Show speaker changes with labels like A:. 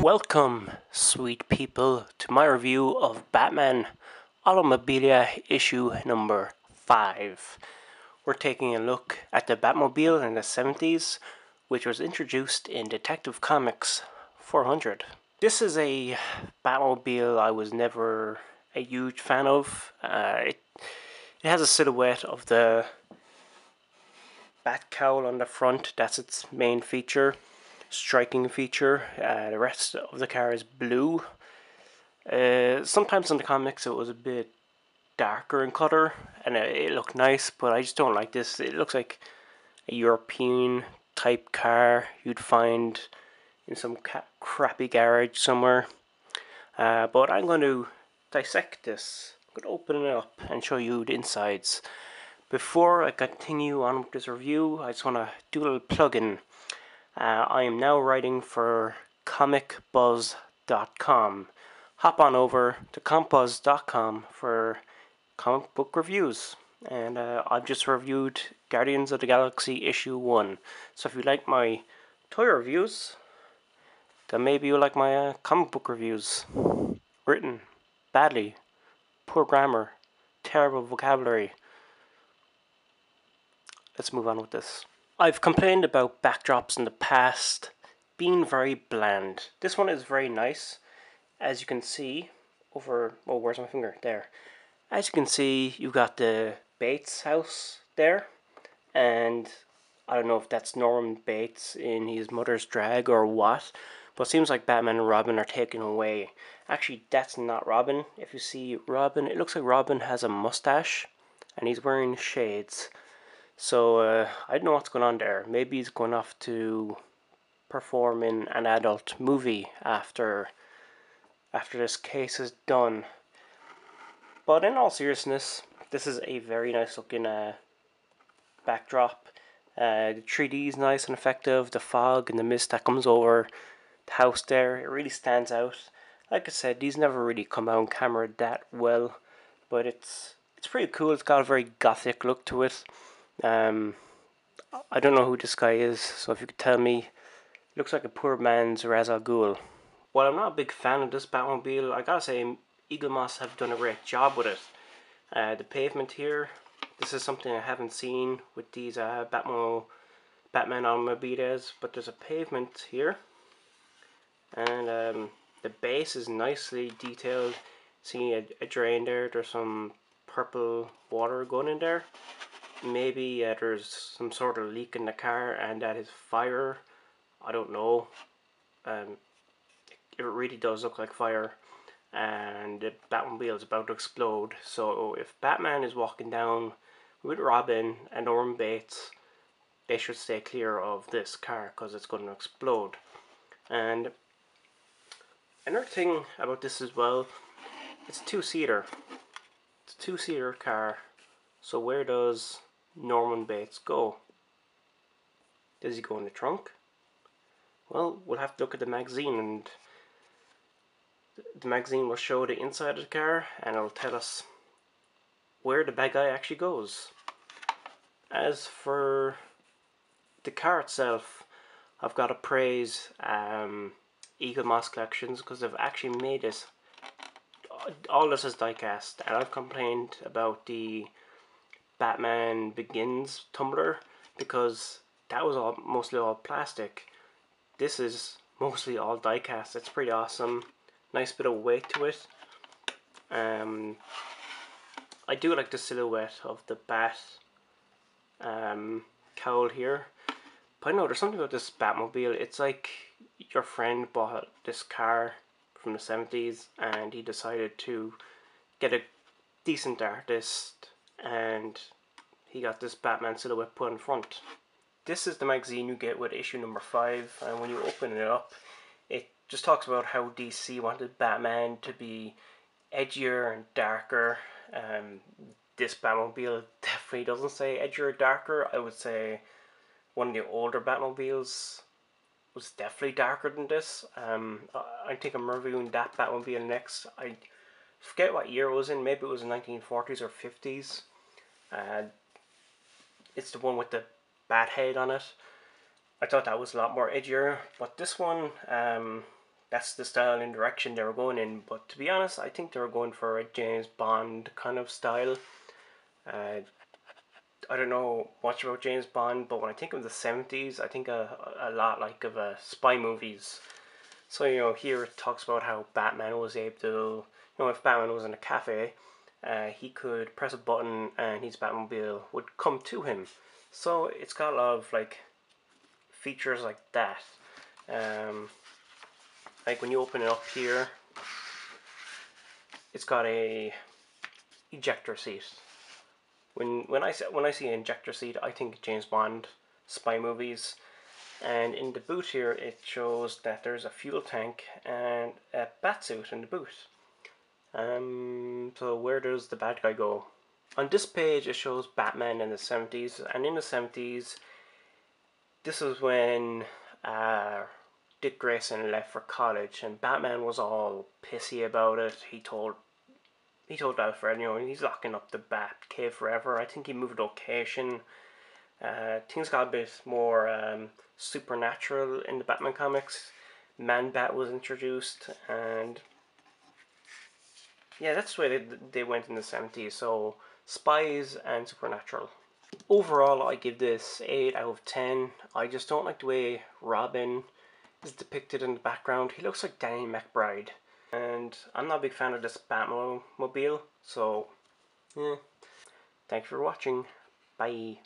A: Welcome, sweet people, to my review of Batman Automobilia issue number 5. We're taking a look at the Batmobile in the 70s, which was introduced in Detective Comics 400. This is a Batmobile I was never a huge fan of. It has a silhouette of the bat cowl on the front. That's its main feature, striking feature. The rest of the car is blue. Sometimes in the comics it was a bit darker in color and it looked nice, but I just don't like this. It looks like a European type car you'd find in some crappy garage somewhere. But I'm going to dissect this. I'm going to open it up and show you the insides. Before I continue on with this review, I just want to do a little plug-in. I am now writing for comicbuzz.com. Hop on over to comicbuzz.com for comic book reviews. And I've just reviewed Guardians of the Galaxy issue 1. So if you like my toy reviews, then maybe you like my comic book reviews. Written badly, poor grammar, terrible vocabulary. Let's move on with this. I've complained about backdrops in the past being very bland. This one is very nice. As you can see over... oh, where's my finger? There. As you can see, you've got the Bates house there. And I don't know if that's Norman Bates in his mother's drag or what. But it seems like Batman and Robin are taken away. Actually, that's not Robin. If you see Robin, it looks like Robin has a mustache. And he's wearing shades. So I don't know what's going on there. Maybe he's going off to perform in an adult movie after this case is done. But in all seriousness, this is a very nice looking backdrop. The 3D is nice and effective. The fog and the mist that comes over the house there, it really stands out. Like I said, these never really come out on camera that well, but it's pretty cool. It's got a very gothic look to it. I don't know who this guy is, so if you could tell me, looks like a poor man's Ra's al Ghul. While I'm not a big fan of this Batmobile, I gotta say, Eagle Moss have done a great job with it. The pavement here, this is something I haven't seen with these Batman Automobiles, but there's a pavement here, and the base is nicely detailed. See a drain there, there's some purple water going in there. Maybe there's some sort of leak in the car and that is fire. I don't know. It really does look like fire. And the Batmobile is about to explode. So if Batman is walking down with Robin and Norman Bates, they should stay clear of this car because it's going to explode. And another thing about this as well, it's a two-seater. It's a two-seater car. So where does Norman Bates go? Does he go in the trunk? Well, we'll have to look at the magazine, and the magazine will show the inside of the car and it'll tell us where the bad guy actually goes. As for the car itself, I've got to praise Eagle Moss Collections because they've actually made this. All this is die-cast, and I've complained about the Batman Begins tumbler because that was mostly all plastic. This is mostly all die-cast. It's pretty awesome. Nice bit of weight to it. I do like the silhouette of the bat cowl here. But I know there's something about this Batmobile. It's like your friend bought this car from the 70s and he decided to get a decent artist and he got this Batman silhouette put in front. This is the magazine you get with issue number 5, and when you open it up, it just talks about how DC wanted Batman to be edgier and darker. This Batmobile definitely doesn't say edgier or darker. I would say one of the older Batmobiles was definitely darker than this. I think I'm reviewing that Batmobile next. I forget what year it was in. Maybe it was in 1940s or 50s. It's the one with the bat head on it. I thought that was a lot more edgier, but this one that's the style and direction they were going in. But to be honest, I think they were going for a James Bond kind of style. Uh, I don't know much about James Bond, but when I think of the 70s, I think a lot like of spy movies. So, here it talks about how Batman was able to, if Batman was in a cafe, he could press a button and his Batmobile would come to him. So it's got a lot of like features like that. Um, like when you open it up here, it's got a ejector seat. When I see an ejector seat, I think James Bond spy movies. And in the boot here, it shows that there's a fuel tank and a batsuit in the boot. So where does the bad guy go? On this page, it shows Batman in the 70s, and in the 70s, this is when Dick Grayson left for college, and Batman was all pissy about it. He told Alfred, he's locking up the Bat Cave forever. I think he moved location. Things got a bit more supernatural in the Batman comics. Man Bat was introduced, and yeah, that's the way they went in the 70s. So, spies and supernatural. Overall, I give this 8 out of 10. I just don't like the way Robin is depicted in the background. He looks like Danny McBride. And I'm not a big fan of this Batmobile, so yeah. Thanks for watching. Bye.